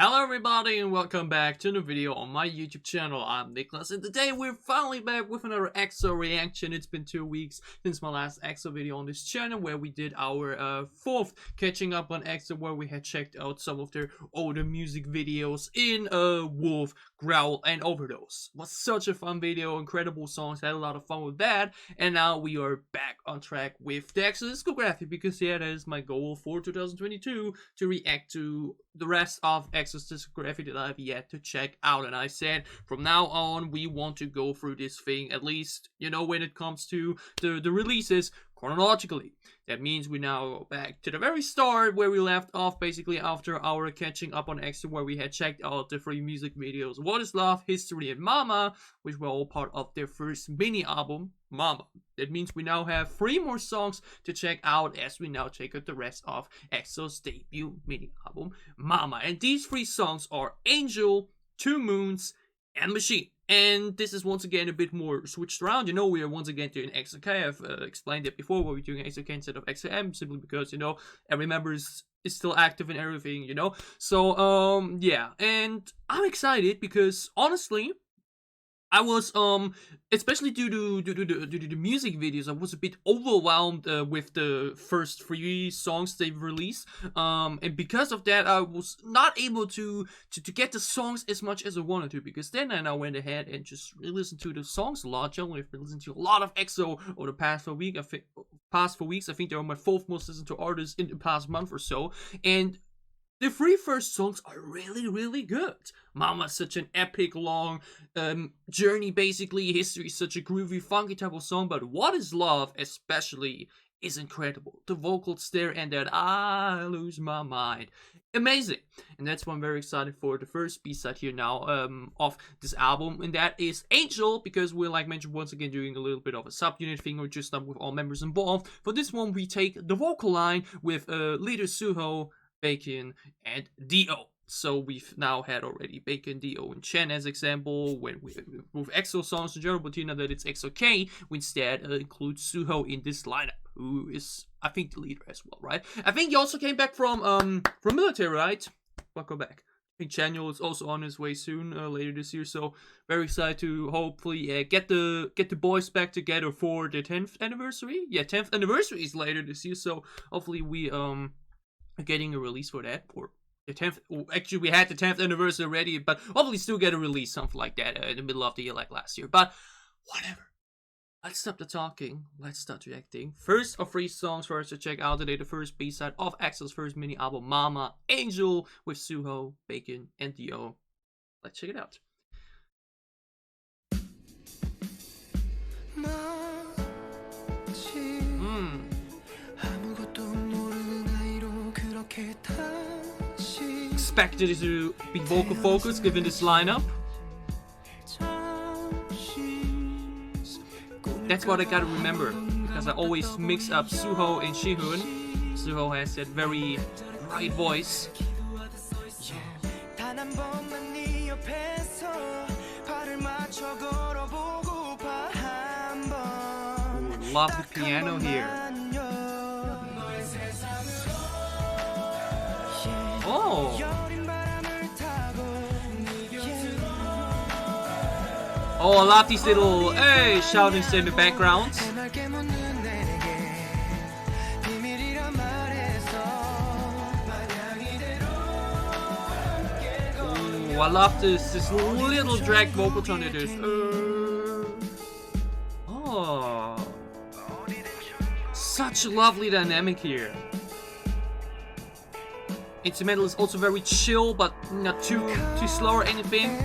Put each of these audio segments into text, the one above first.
Hello everybody and welcome back to the video on my YouTube channel. I'm Nicholas and today we're finally back with another EXO reaction. It's been 2 weeks since my last EXO video on this channel where we did our fourth catching up on EXO, where we had checked out some of their older music videos in Wolf, Growl and Overdose. It was such a fun video, incredible songs, had a lot of fun with that, and now we are back on track with the EXO discography because that is my goal for 2022, to react to the rest of EXO's discography that I've yet to check out. And I said from now on we want to go through this thing, at least, you know, when it comes to the releases, chronologically. That means we now go back to the very start where we left off, basically after our catching up on EXO, where we had checked out the 3 music videos, What Is Love, History and Mama, which were all part of their first mini album, Mama. That means we now have 3 more songs to check out as we now check out the rest of EXO's debut mini album, Mama. And these 3 songs are Angel, Two Moons and Machine. And this is once again a bit more switched around. You know, we are once again doing EXO-K. I've explained it before, where we're doing EXO-K instead of EXO-M, simply because, you know, every member is still active in everything, you know. So, yeah. And I'm excited because, honestly, I was, especially due to the music videos, I was a bit overwhelmed with the first 3 songs they've released. And because of that, I was not able to get the songs as much as I wanted to, because then I now went ahead and just listened to the songs a lot. Generally, I've been listening to a lot of EXO over the past 4 weeks. I think they were my 4th most listened to artist in the past month or so. And the 3 first songs are really good. Mama's such an epic, long journey, basically. History is such a groovy, funky type of song. But What Is Love, especially, is incredible. The vocals there and that I lose my mind. Amazing. And that's why I'm very excited for the first B-side here now of this album. And that is Angel, because we're, like mentioned, once again doing a little bit of a subunit thing, or just not with all members involved. For this one, we take the vocal line with leader Suho, Bacon, and Dio. So we've now had already Bacon, Dio, and Chen as example when we move EXO songs in general, but you know that it's EXO-K, we instead include Suho in this lineup, who is, I think, the leader as well, right? I think he also came back from military, right? Welcome back. I think Chanyeol is also on his way soon, later this year, so very excited to hopefully get the boys back together for the 10th anniversary. Yeah, 10th anniversary is later this year, so hopefully we are getting a release for that, or the 10th. Actually, we had the 10th anniversary already, but hopefully still get a release, something like that, in the middle of the year, like last year. But whatever. Let's stop the talking. Let's start reacting. First of 3 songs for us to check out today. The first B-side of EXO's first mini album, Mama, Angel, with Suho, Bacon, and Dio. Let's check it out. Expected it to be vocal focus given this lineup. That's what I gotta remember, because I always mix up Suho and Shihun. Suho has that very bright voice. Love the piano here. Oh! Oh, I love these little hey shoutings in the background. Oh, I love this little drag vocal tone it is. Oh, such a lovely dynamic here. Instrumental is also very chill, but not too slow or anything.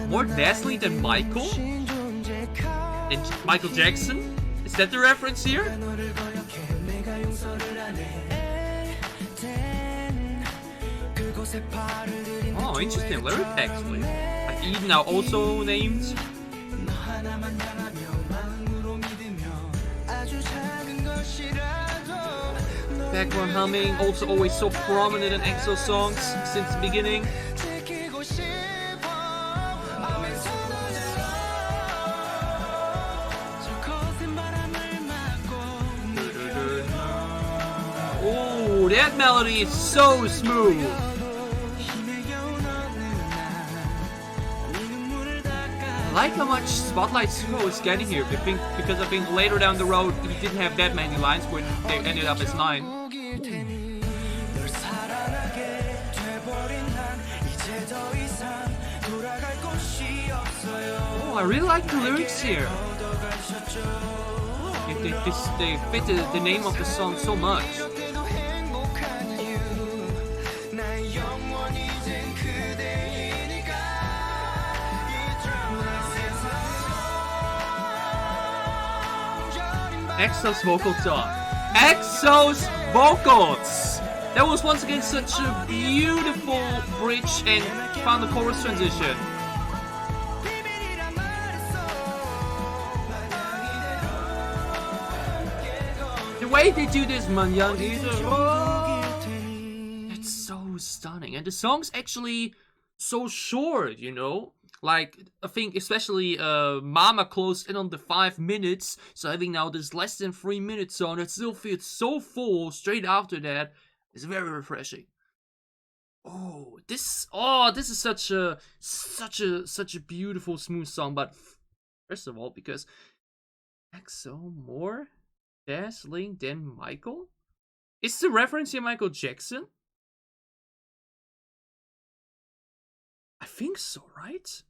More Dazzly than Michael? And Michael Jackson? Is that the reference here? Oh, interesting lyric actually. Like Eden are also named. Background humming, also always so prominent in EXO songs since the beginning. Oh, that melody is so smooth. like how much spotlight Suho is getting here. Because I think later down the road he didn't have that many lines when they ended up as 9. Oh, I really like the lyrics here. They fit the name of the song so much. EXO's vocal tone. EXO's vocals! That was once again such a beautiful bridge and found the chorus transition. The way they do this, it's so stunning. And the song's actually so short, you know? Like, I think especially Mama closed in on the 5 minutes, so having now this less than 3 minute song that still feels so full straight after that is very refreshing. This is such a beautiful smooth song. But first of all, because EXO more dazzling than Michael? Is the reference here Michael Jackson? I think so, right?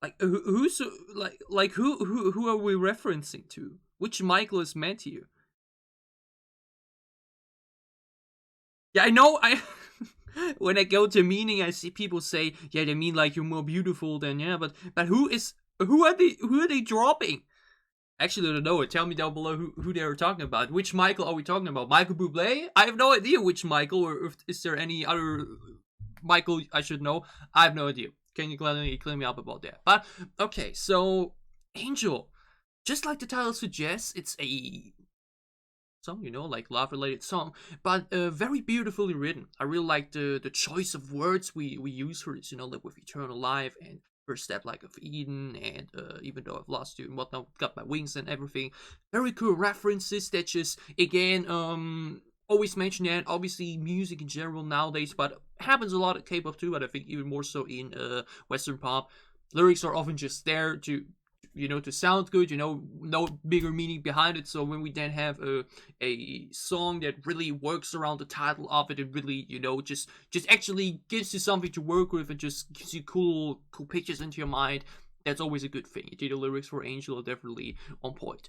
Like who's like who are we referencing to? Which Michael is meant here? Yeah, I know. When I go to meaning, I see people say, yeah, they mean like you're more beautiful than but who are they dropping? Actually, I don't know. Tell me down below who they are talking about. Which Michael are we talking about? Michael Bublé? I have no idea which Michael, or if is there any other Michael I should know. I have no idea. Can you clear me up about that? But okay, so Angel, just like the title suggests, it's a song, you know, like love-related song, but very beautifully written. I really like the choice of words we use for this, you know, like with eternal life and first step like of Eden, and even though I've lost you and whatnot, got my wings and everything. Very cool references that just again always mention that. Obviously music in general nowadays, but happens a lot at K-pop too, but I think even more so in Western pop. Lyrics are often just there to, you know, to sound good, you know, no bigger meaning behind it. So when we then have a song that really works around the title of it, it really, you know, just actually gives you something to work with and just gives you cool pictures into your mind, that's always a good thing. The lyrics for Angel are definitely on point.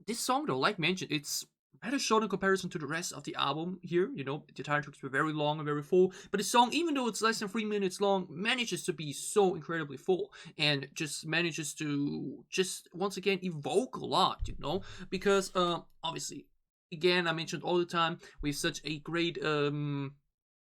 This song though, like mentioned, it's better short in comparison to the rest of the album here. You know, the title tracks were very long and very full, but the song, even though it's less than 3 minutes long, manages to be so incredibly full and just manages to just once again evoke a lot, you know, because obviously, again, I mentioned all the time, we have such a great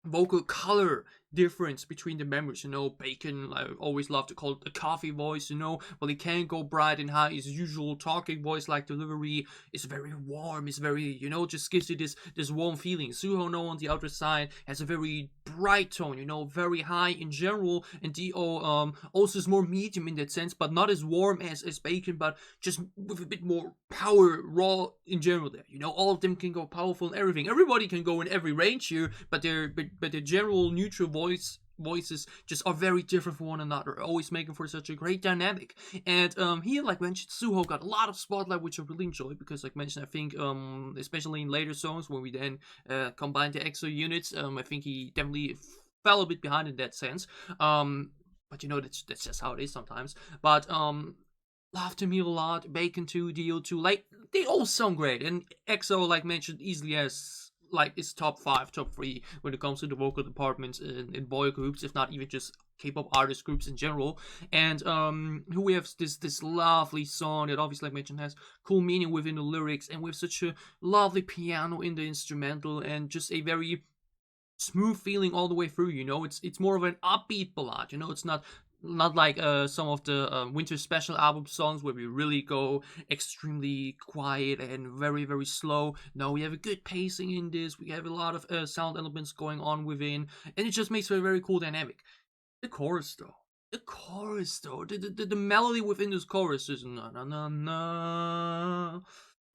vocal color difference between the members, you know. Bacon, I always love to call it the coffee voice, you know. Well, he can't go bright and high. His usual talking voice like delivery is very warm, is very, you know, just gives you this warm feeling. Suho No on the other side has a very bright tone, you know, very high in general, and Dio also is more medium in that sense, but not as warm as Bacon, but just with a bit more power, raw in general there, you know. All of them can go powerful and everything. Everybody can go in every range here, but their general neutral voices just are very different from one another, always making for such a great dynamic. And here, like mentioned, Suho got a lot of spotlight, which I really enjoyed, because like mentioned, I think especially in later songs when we then combined the EXO units, I think he definitely fell a bit behind in that sense. But you know, that's just how it is sometimes. But loved him here a lot. Bacon too, Dio too, like they all sound great. And EXO, like mentioned, easily has like it's top 5, top 3 when it comes to the vocal departments in boy groups, if not even just K-pop artist groups in general. And who we have this lovely song that obviously, like mentioned, has cool meaning within the lyrics, and with such a lovely piano in the instrumental, and just a very smooth feeling all the way through, you know. It's more of an upbeat ballad, you know. It's not like some of the winter special album songs where we really go extremely quiet and very, very slow. No, we have a good pacing in this. We have a lot of sound elements going on within, and it just makes for a very cool dynamic. The chorus though, the melody within this chorus is na na na na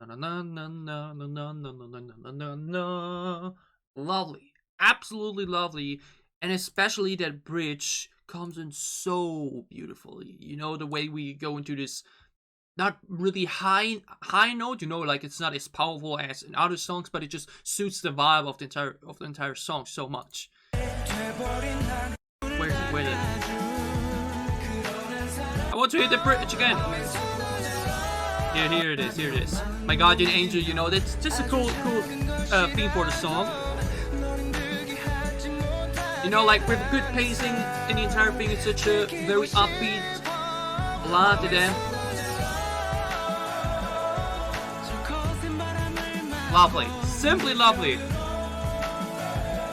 na na na na na na na na na na, lovely, absolutely lovely. And especially that bridge comes in so beautifully. You know, the way we go into this not really high note, you know, like it's not as powerful as in other songs, but it just suits the vibe of the entire song so much. Where is it? Where is it? I want to hit the bridge again. Here it is. Here it is. My Guardian Angel. You know, that's just a cool theme for the song. You know, like with good pacing in the entire thing, it's such a very upbeat ballad to them. Lovely, simply lovely.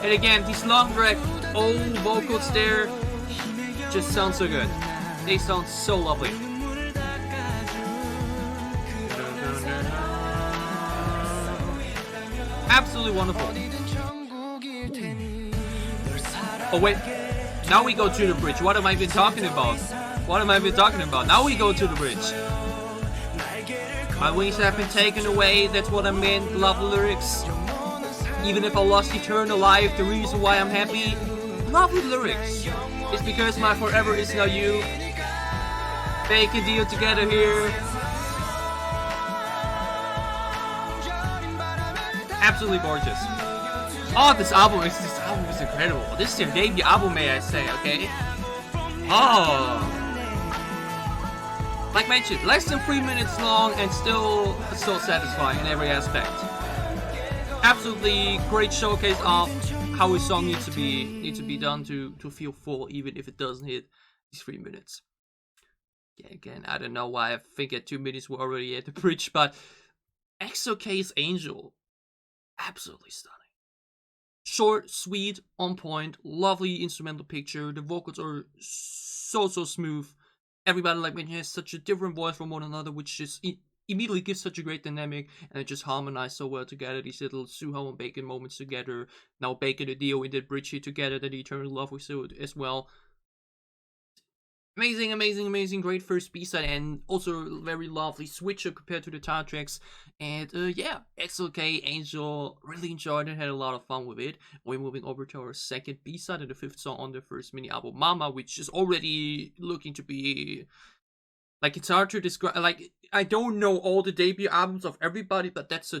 And again, these long drag old vocals there just sound so good. They sound so lovely. Absolutely wonderful. Oh wait, now we go to the bridge. What am I even talking about? Now we go to the bridge. My wings have been taken away, that's what I meant, love lyrics. Even if I lost eternal life, the reason why I'm happy. Lovely lyrics. It's because my forever is now you. Make a deal together here. Absolutely gorgeous. Oh, this album is incredible. This is their debut album, may I say, okay? Oh. Like mentioned, less than 3 minutes long and still so satisfying in every aspect. Absolutely great showcase of how a song needs to be done to feel full, even if it doesn't hit these 3 minutes. Yeah, again, I don't know why I think at 2 minutes we're already at the bridge, but EXO Angel, absolutely stunning. Short, sweet, on point, lovely instrumental picture. The vocals are so smooth. Everybody, like mentioned, has such a different voice from one another, which just immediately gives such a great dynamic, and it just harmonized so well together. These little Suho and Bacon moments together. Now Bacon and Dio in the bridge here together, that Eternal Love we saw as well. Amazing, great first B-side, and also very lovely switch up compared to the title tracks. And yeah, EXO Angel, really enjoyed it, had a lot of fun with it. We're moving over to our second B-side and the 5th song on the first mini album, Mama, which is already looking to be, like, it's hard to describe. Like, I don't know all the debut albums of everybody, but that's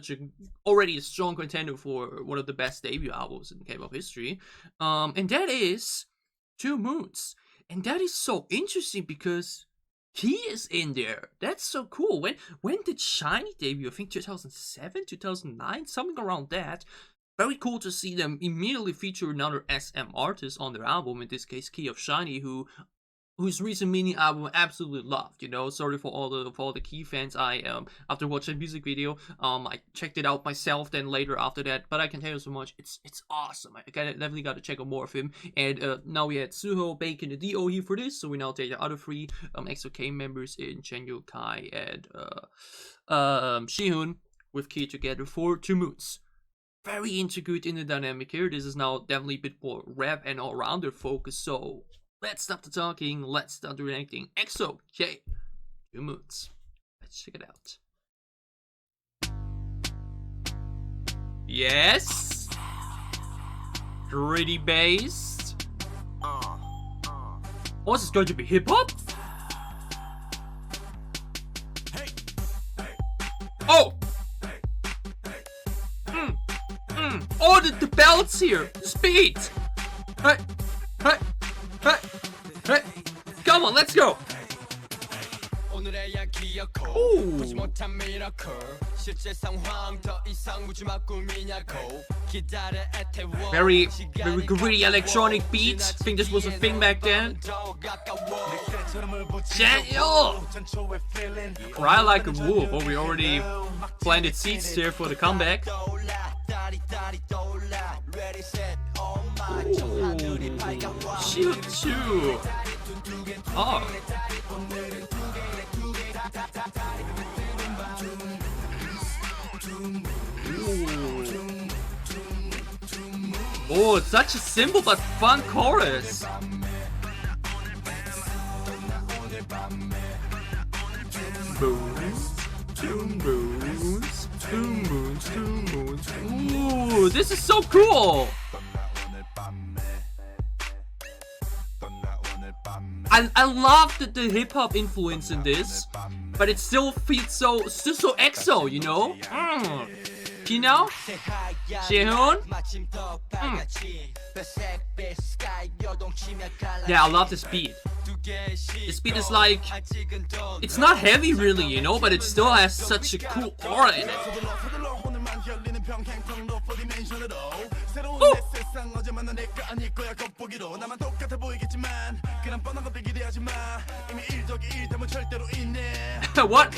already a strong contender for one of the best debut albums in K-pop history. And that is Two Moons. And that is so interesting because he is in there. That's so cool. When did Shiny debut? I think 2007, 2009, something around that. Very cool to see them immediately feature another SM artist on their album. In this case, Key of Shiny, whose recent mini album I absolutely loved. You know, sorry for all the Key fans. I after watching the music video, I checked it out myself. Then later after that, but I can tell you so much. It's awesome. I definitely got to check out more of him. And now we had Suho, Bacon, and Dio here for this. So we now take the other 3 EXO members in Chenyu, Kai, and Shihoon with Key together for 2 Moons. Very integrated in the dynamic here. This is now definitely a bit more rap and all-rounder focus. So let's stop the talking, let's start the reacting. EXO, Two Moons. Let's check it out. Yes! Pretty based. Oh, is this going to be hip-hop? Oh! Oh, the belts here! Speed! Hey! Come on, let's go! Ooh. Very gritty electronic beats. I think this was a thing back then. Daniel! Cry like a wolf. Oh, we already planted seeds here for the comeback. Shoot, shoot. Oh. Oh, it's such a simple but fun chorus. Moons, 2 moons, 2 moons, 2 moons. Ooh, this is so cool. I love the hip hop influence in this, but it still feels so EXO, you know? You know? Jaehoon? Yeah, I love this beat. This beat is like, it's not heavy really, you know, but it still has such a cool aura in it. Ooh. What?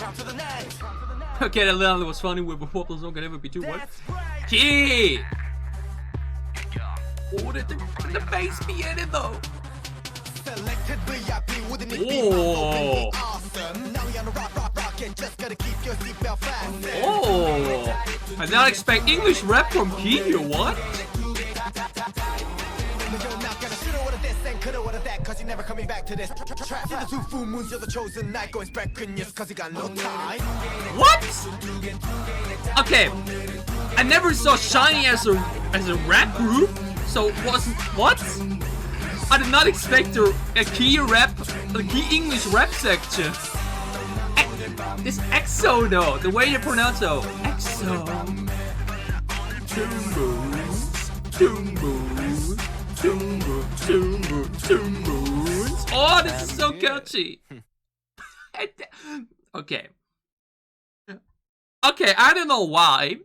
Okay, that little was funny with what was not gonna ever be too what? Key! Oh, the bass be in it though. Oh. Oh. I did not expect English rap from Key here, what? What? Okay, I never saw SHINee as a rap group, so what? I did not expect a Key English rap section. This EXO though, the way you pronounce it, EXO. Two moons, two moons, two moons, two moons, two moons. Oh, this is so catchy. Okay. Okay, I don't know why,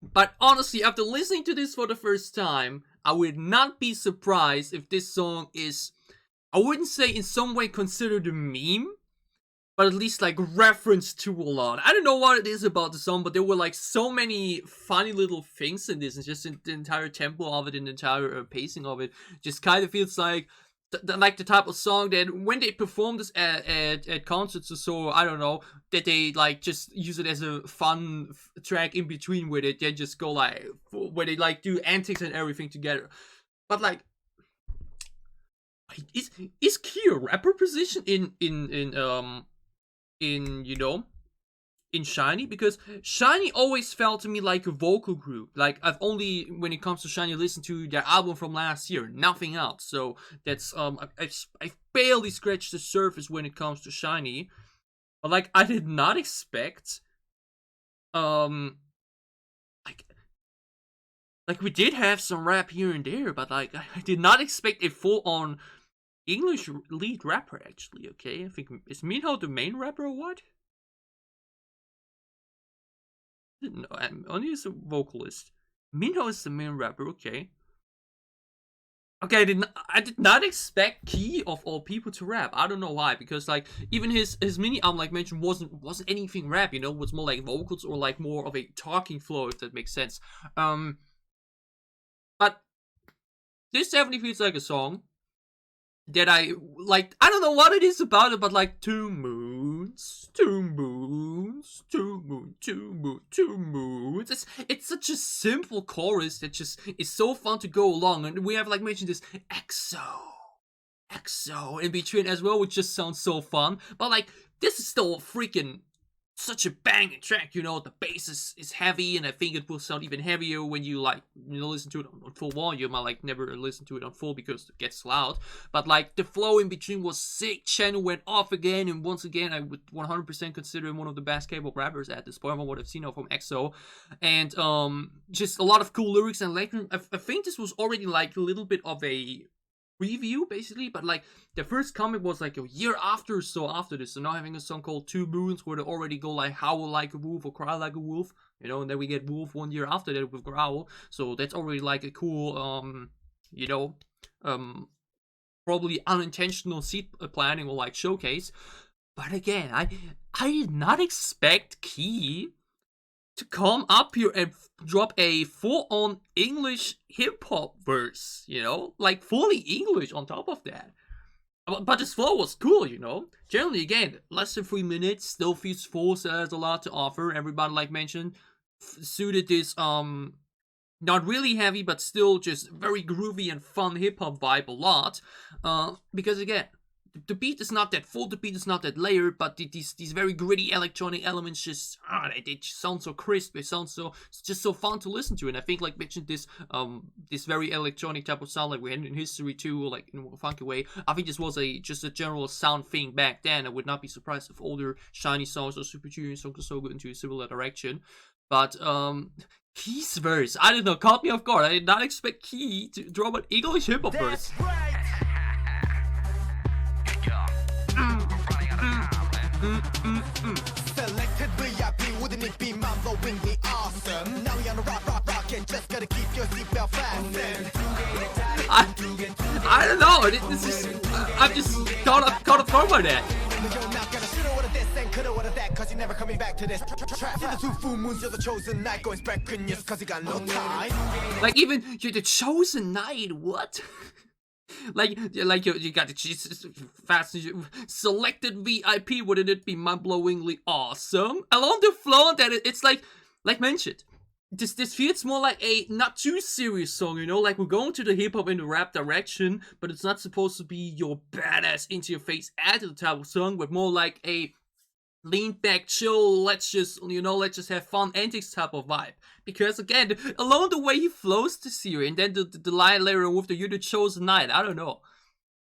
but honestly, after listening to this for the first time, I would not be surprised if this song is, I wouldn't say in some way considered a meme, but at least like referenced to a lot. I don't know what it is about the song, but there were like so many funny little things in this, and just in the entire tempo of it, and the entire pacing of it, just kind of feels like the type of song that when they perform this at concerts or so, I don't know, that they like just use it as a fun track in between where they just go like, where they like do antics and everything together. But like, is Key a rapper position in you know, in SHINee? Because SHINee always felt to me like a vocal group. Like, I've only, when it comes to SHINee, listened to their album from last year, nothing else. So that's I've barely scratched the surface when it comes to SHINee. But like, I did not expect like we did have some rap here and there, but like I did not expect a full-on English lead rapper, actually. Okay, I think, is Minho the main rapper or what? No, only is a vocalist. Minho is the main rapper. Okay. Okay, I did not expect Key of all people to rap. I don't know why, because like even his mini album, like mentioned, wasn't anything rap. You know, it was more like vocals or like more of a talking flow, if that makes sense. But this definitely feels like a song that I like. I don't know what it is about it, but like two moons, two moons, two moons, two moons, two moons. It's such a simple chorus that just is so fun to go along, and we have like mentioned this EXO in between as well, which just sounds so fun. But like, this is still freaking such a banging track, you know. The bass is heavy, and I think it will sound even heavier when you like, you know, listen to it on full volume. I like never listen to it on full because it gets loud, but like the flow in between was sick. Channel went off again, and once again I would 100% consider him one of the best K-pop rappers at this point from what I've seen from EXO. And just a lot of cool lyrics, and like I think this was already like a little bit of a preview basically, but like the first comment was like a year after, so after this, so now having a song called Two Moons where they already go like howl like a wolf or cry like a wolf, you know, and then we get Wolf 1 year after that with Growl, so that's already like a cool you know, probably unintentional seed planning or like showcase. But again, I did not expect Key to come up here and drop a full-on English hip-hop verse, you know? Like, fully English on top of that. But this flow was cool, you know? Generally, again, less than 3 minutes, still feels full, so has a lot to offer. Everybody, like mentioned, suited this, not really heavy, but still just very groovy and fun hip-hop vibe a lot. Because, again, the beat is not that full, the beat is not that layered, but these very gritty electronic elements just they just sound so crisp, they sound so, it's just so fun to listen to. And I think, like mentioned, this very electronic type of sound like we had in history too, like in a funky way. I think this was just a general sound thing back then. I would not be surprised if older shiny songs or Super Junior songs also go into a similar direction. But Key's verse, I don't know, caught me off guard. I did not expect Key to drop an English hip hop verse. Selected VIP, wouldn't it be mind-blowingly awesome? Now you're on a rock and just gotta keep your seatbelt fastened. I don't know. This is I'm just caught off guard by that. You're not gonna shoulda woulda this and coulda woulda that, cause you're never coming back to this trap. See the 2 full moons, you're the chosen night, going back in yes, cause you got no time. Like, even you're the chosen knight. What? like you got the Jesus fast selected VIP. Wouldn't it be mind-blowingly awesome? Along the flow that it's like mentioned. This feels more like a not too serious song, you know, like we're going to the hip hop and the rap direction, but it's not supposed to be your badass into your face attitude type of song, but more like a lean back, chill, let's just have fun antics type of vibe. Because again, along the way he flows to Siri, and then the line later with the "You're the chosen knight," I don't know.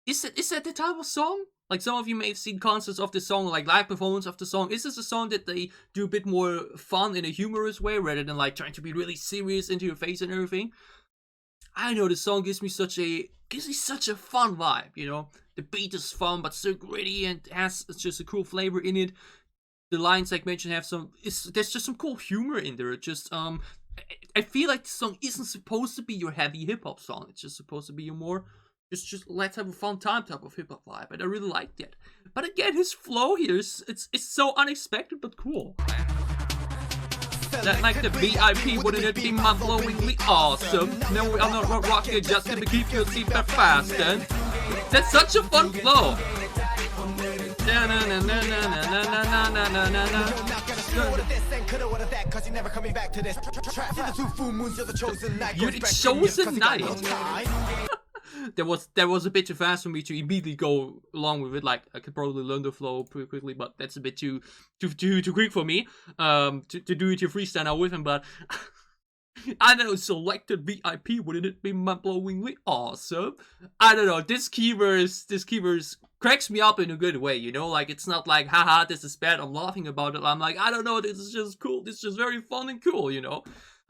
Is that the type of song? Like, some of you may have seen concerts of the song, like live performance of the song. Is this a song that they do a bit more fun in a humorous way rather than like trying to be really serious into your face and everything? I know the song gives me such a fun vibe, you know. The beat is fun but so gritty and has just a cool flavor in it. The lines, like mentioned, have there's just some cool humor in there. It just I feel like the song isn't supposed to be your heavy hip hop song. It's just supposed to be your more just let's have a fun time type of hip hop vibe, and I really liked it. But again, his flow here it's so unexpected but cool. That like the VIP, wouldn't it be mind-blowingly awesome? No, I'm not rocking just to keep your seatbelt fastened. That's such a fun flow. You're the chosen knight. That was a bit too fast for me to immediately go along with it. Like, I could probably learn the flow pretty quickly, but that's a bit too quick for me. To do it to freestyle with him, but I don't know, selected VIP, wouldn't it be mind-blowingly awesome? I don't know, this key verse cracks me up in a good way, you know? Like, it's not like, haha, this is bad, I'm laughing about it. I'm like, I don't know, this is just cool, this is just very fun and cool, you know?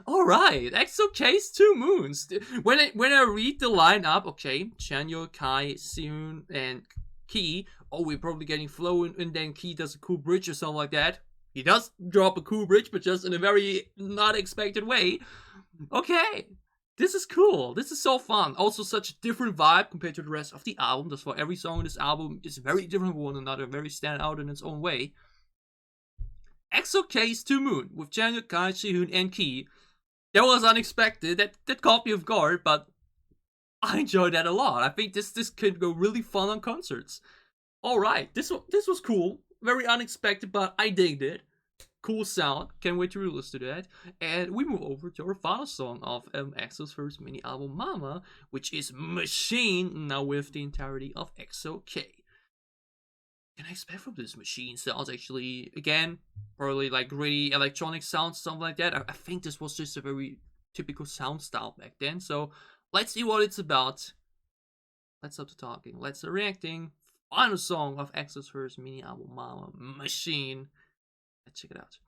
Alright, EXO Two Moons. When I read the lineup, okay, Chanyeol, Kai, Seun, and Key. Oh, we're probably getting flow, and then Key does a cool bridge or something like that. He does drop a cool bridge, but just in a very not expected way. Okay, this is cool. This is so fun. Also, such a different vibe compared to the rest of the album. That's why every song in this album is very different from one another, very stand out in its own way. EXO Two Moons with Chanyeol, Kai, Seun, and Key. That was unexpected. That caught me off guard, but I enjoyed that a lot. I think this could go really fun on concerts. All right, this was cool. Very unexpected, but I digged it. Cool sound. Can't wait to re-listen to that. And we move over to our final song of EXO's first mini album, Mama, which is Machine. Now with the entirety of EXO K. Can I expect from this? Machine sounds actually, again, probably like gritty electronic sounds, something like that. I think this was just a very typical sound style back then. So let's see what it's about. Let's stop the talking. Let's start reacting. Final song of EXO's first mini album, Mama, Machine. Let's check it out.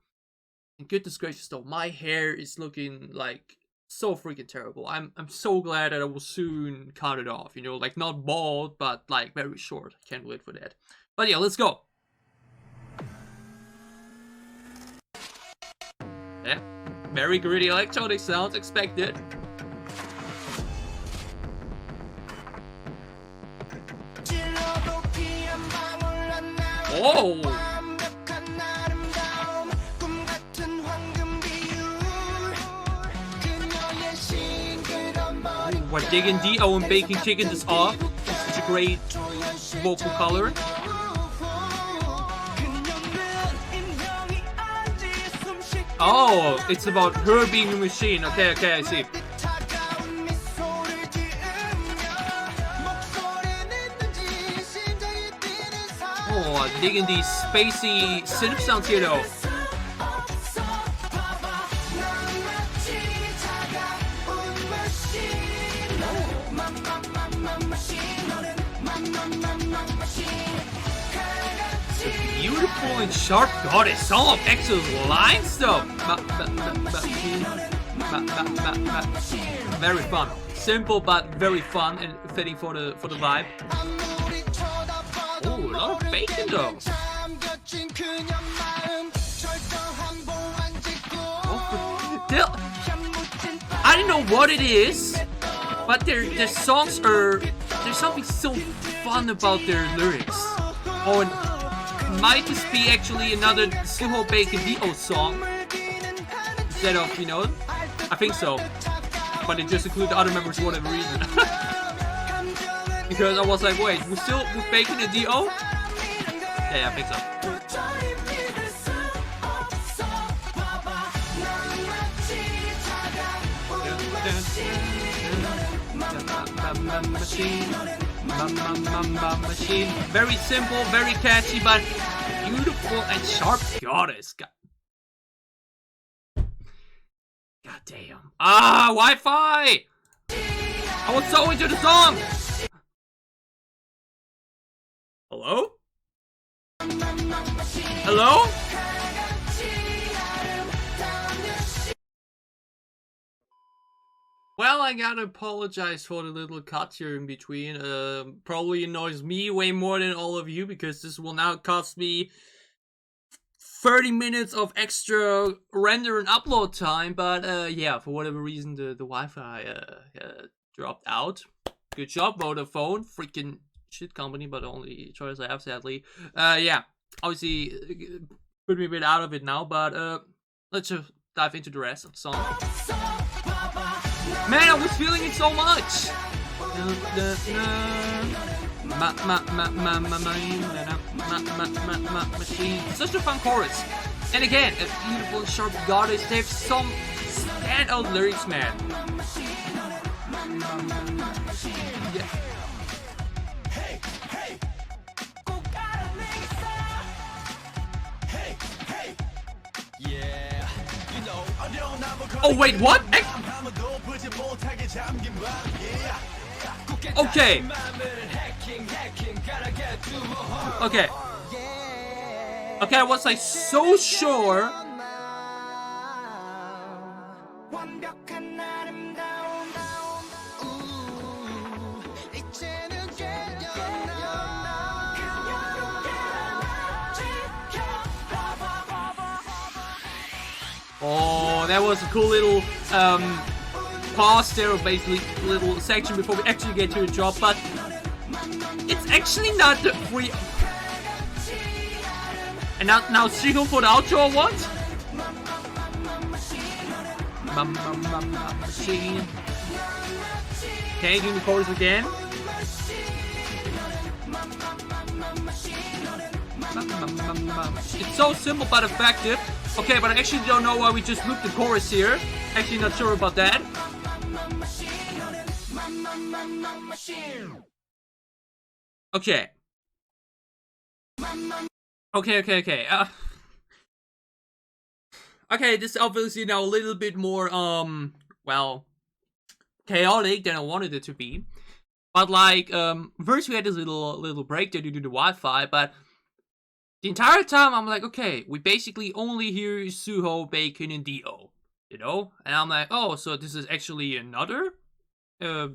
And goodness gracious though, my hair is looking like so freaking terrible. I'm so glad that I will soon cut it off. You know, like not bald, but like very short. Can't wait for that. But yeah, let's go. Yeah, very gritty electronic sounds expected. Oh! We're digging deep. Oh, and baking chicken is off. Such a great vocal color. Oh, it's about her being a machine. Okay, I see. Oh, digging these spacey synth sounds here though. Beautiful and sharp goddess. Some of EXO's lines though. Very fun. Simple but very fun and fitting for the vibe. Oh, a lot of bacon though. I don't know what it is, but their songs are, there's something so fun about their lyrics. Oh, and might this be actually another Suho Bacon Dio song instead of, you know, I think so, but it just included the other members for whatever reason. Because I was like, wait, we're still with Bacon and Dio? Yeah, I think so. Machine. Very simple, very catchy, but beautiful and sharp goddess. God damn. Ah, Wi-Fi! I was so into the song! Hello? Hello? Well, I gotta apologize for the little cut here in between. Probably annoys me way more than all of you, because this will now cost me 30 minutes of extra render and upload time. But yeah, for whatever reason, the Wi-Fi dropped out. Good job, Vodafone. Freaking shit company, but only choice I have, sadly. Yeah, obviously put me a bit out of it now, but let's just dive into the rest of the song. Man, I was feeling it so much! Machine. Such a fun chorus. And again, a beautiful and sharp goddess. They have some standout lyrics, man. Yeah. Oh wait, what? Okay. Okay. Okay, I was like so sure. Oh, that was a cool little pause there, or basically little section before we actually get to the drop, but it's actually not the free. And now single for the outro or what? Machine. Okay, doing the chorus again. It's so simple but effective. Okay, but I actually don't know why we just looped the chorus here. Actually not sure about that. Okay. Okay. Okay, this is obviously now a little bit more, well, chaotic than I wanted it to be. But like, first we had this little break there due to the Wi-Fi, but the entire time I'm like, okay, we basically only hear Suho, Bacon, and Dio, you know? And I'm like, oh, so this is actually another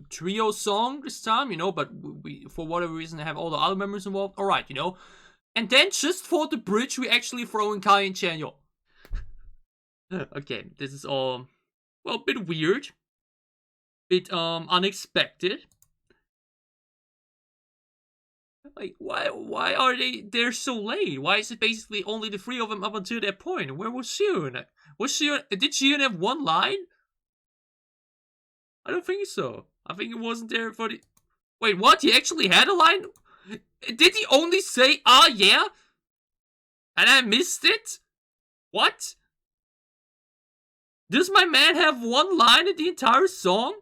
trio song this time, you know? But we, for whatever reason, have all the other members involved. Alright, you know? And then just for the bridge, we actually throw in Kai and Chanyeol. Okay, this is all, well, a bit weird. Bit, unexpected. Like, why are they there so late? Why is it basically only the three of them up until that point? Where was Xion? Did Xion have one line? I don't think so. I think it wasn't there for the... Wait, what? He actually had a line? Did he only say, ah, yeah? And I missed it? What? Does my man have one line in the entire song?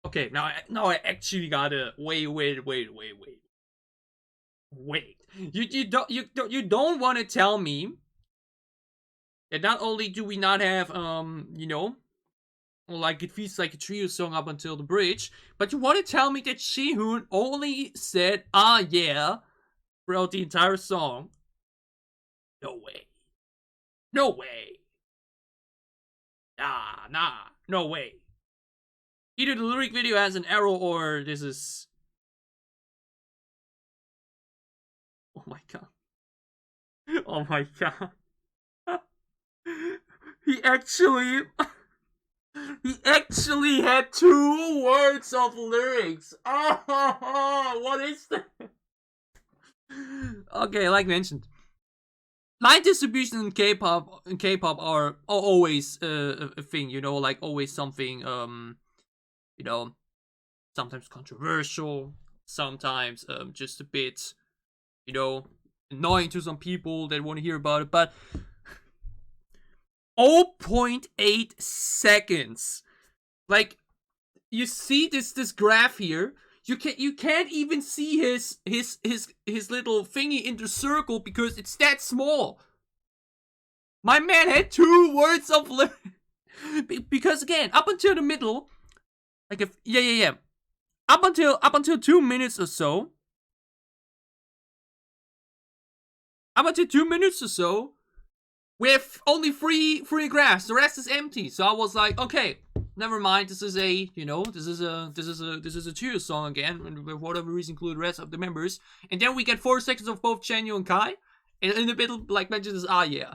Okay, now I actually gotta... Wait. Wait, you don't want to tell me that not only do we not have you know, like it feels like a trio song up until the bridge, but you want to tell me that Jihoon only said "ah yeah" throughout the entire song? No way. No way. Nah, no way. Either the lyric video has an error or this is... Oh my god. Oh my god. He actually... He actually had 2 words of lyrics. Oh, what is that? Okay, like mentioned, line distribution in K-pop are always a thing, you know, like always something you know, sometimes controversial, sometimes just a bit, you know, annoying to some people that want to hear about it, but 0.8 seconds. Like, you see this graph here. You can't even see his little thingy in the circle because it's that small. My man had 2 words of because again, up until the middle, like if yeah. Up until 2 minutes or so. Up until 2 minutes or so, with only three graphs. The rest is empty. So I was like, okay, never mind. This is a, you know, this is a trio song again, and for whatever reason include the rest of the members. And then we get 4 seconds of both Chanyeol and Kai, and in the middle, like mentioned, is ah yeah.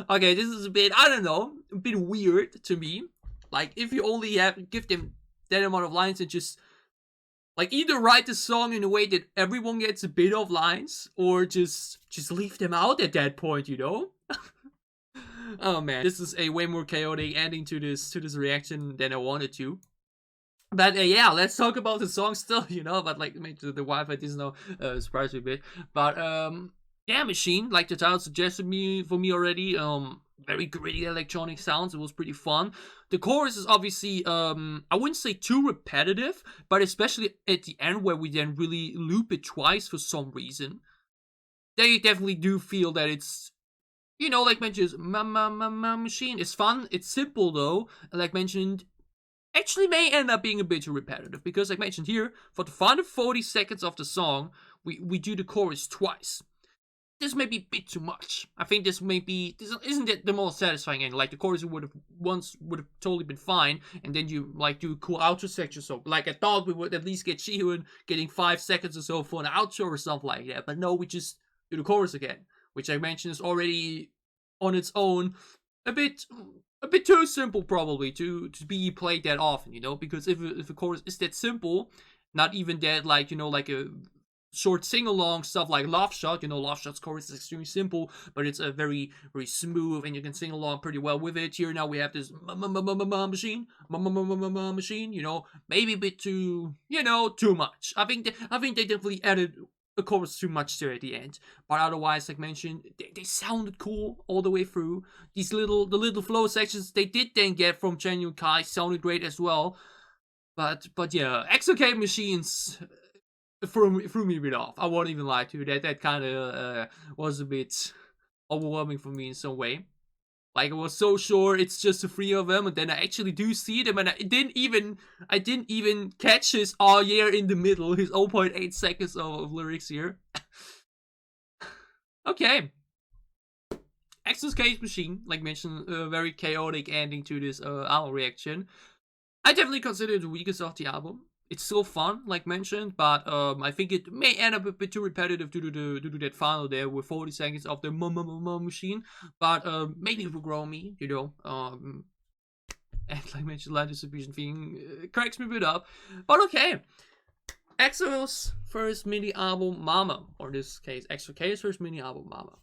Okay, this is a bit, I don't know, a bit weird to me. Like, if you only give them that amount of lines and just, like, either write the song in a way that everyone gets a bit of lines, or just leave them out at that point, you know? Oh man, this is a way more chaotic ending to this reaction than I wanted to. But yeah, let's talk about the song still, you know, but like the Wi-Fi doesn't know, surprised me a bit. But yeah, Machine, like the title suggested for me already, very gritty electronic sounds. It was pretty fun. The chorus is obviously, I wouldn't say too repetitive, but especially at the end where we then really loop it twice for some reason. They definitely do feel that it's, you know, like mentioned, Machine. It's fun, it's simple though, and like mentioned, actually may end up being a bit too repetitive, because like mentioned here, for the final 40 seconds of the song, we do the chorus twice. This may be a bit too much. I think this isn't it the most satisfying end. Like the chorus would have totally been fine, and then you like do a cool outro section. So like I thought we would at least get Jihoon getting 5 seconds or so for an outro or something like that. But no, we just do the chorus again, which I mentioned is already on its own a bit too simple probably to be played that often, you know, because if a chorus is that simple, not even that, like, you know, like a short sing-along stuff like Love Shot, you know, Love Shot's chorus is extremely simple, but it's a very smooth, and you can sing along pretty well with it. Here now we have this machine, machine, you know, maybe a bit too, you know, too much. I think they definitely added a chorus too much there at the end, but otherwise, like mentioned, they sounded cool all the way through. The little flow sections they did then get from Chanyeol and Kai sounded great as well. But yeah, EXO Machines threw me a bit off. I won't even lie to you. That kind of was a bit overwhelming for me in some way. Like, I was so sure it's just the 3 of them, and then I actually do see them, and I didn't even catch his "oh yeah" in the middle, his 0.8 seconds of lyrics here. Okay. EXO's Machine, like mentioned, a very chaotic ending to this album reaction. I definitely consider it the weakest of the album. It's still fun, like mentioned, but I think it may end up a bit too repetitive due to that final there with 40 seconds of the machine. But maybe it will grow me, you know. And like mentioned, line distribution thing cracks me a bit up. But okay, EXO's first mini album, Mama, or in this case, EXO K's first mini album, Mama.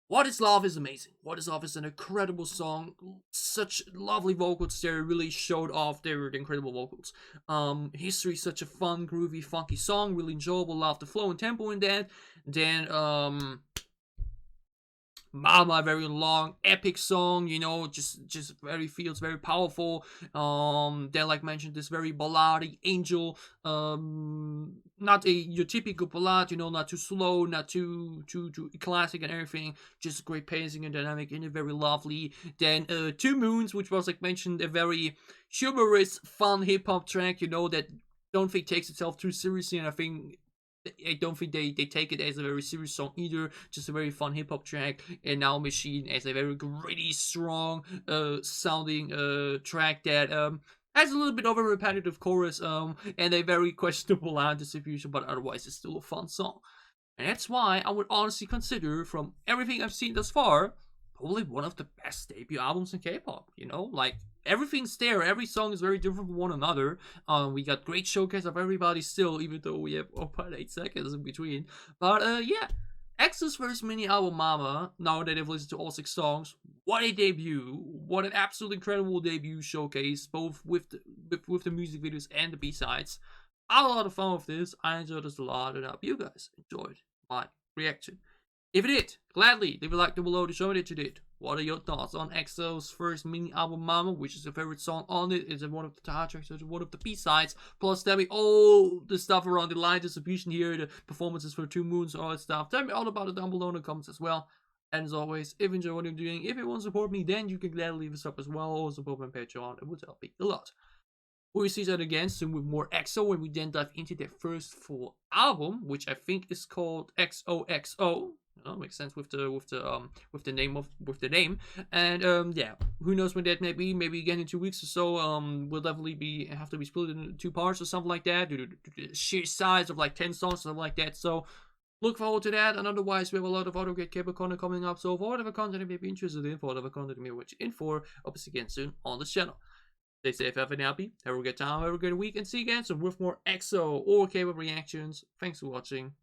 What Is Love is amazing. What Is Love is an incredible song. Such lovely vocals there, really showed off their incredible vocals. History is such a fun, groovy, funky song, really enjoyable, love the flow and tempo in that. Then, Mama, a very long, epic song, you know, just feels very powerful. Then, like mentioned, this very ballady Angel, not your typical ballad, you know, not too slow, not too classic and everything, just great pacing and dynamic, and very lovely. Then, Two Moons, which was, like mentioned, a very humorous, fun hip-hop track, you know, that don't think takes itself too seriously, and I don't think they take it as a very serious song either. Just a very fun hip hop track. And now Machine as a very gritty, strong sounding track that has a little bit of a repetitive chorus and a very questionable line distribution, but otherwise it's still a fun song. And that's why I would honestly consider, from everything I've seen thus far, probably one of the best debut albums in K-pop. You know, like, everything's there. Every song is very different from one another. We got great showcase of everybody still, even though we have about 8 seconds in between. But yeah, EXO's first mini album, Mama. Now that I've listened to all 6 songs, what a debut! What an absolute incredible debut showcase, both with the music videos and the B-sides. I had a lot of fun with this. I enjoyed this a lot, and I hope you guys enjoyed my reaction. If you did, gladly leave a like down below to show me that you did. What are your thoughts on EXO's first mini album, Mama? Which is your favorite song on it? Is it one of the title tracks? Is it one of the B-sides? Plus, tell me all the stuff around the line distribution here, the performances for Two Moons, all that stuff. Tell me all about it down below in the comments as well. And as always, if you enjoy what I'm doing, if you want to support me, then you can gladly leave a sub as well, or support my Patreon. It would help me a lot. We'll see that again soon with more EXO, when we then dive into their first full album, which I think is called XOXO. Makes sense with the name. And yeah, who knows when that may be? Maybe again in 2 weeks or so. We'll definitely have to be split into 2 parts or something like that, due to the sheer size of like 10 songs, something like that. So look forward to that. And otherwise, we have a lot of other great K-pop content coming up. So for whatever content you may be interested in, for whatever content you may watch in for, I'll be again soon on this channel. Stay safe, have a happy, have a good time, have a good week, and see you again soon with more EXO or K-pop reactions. Thanks for watching.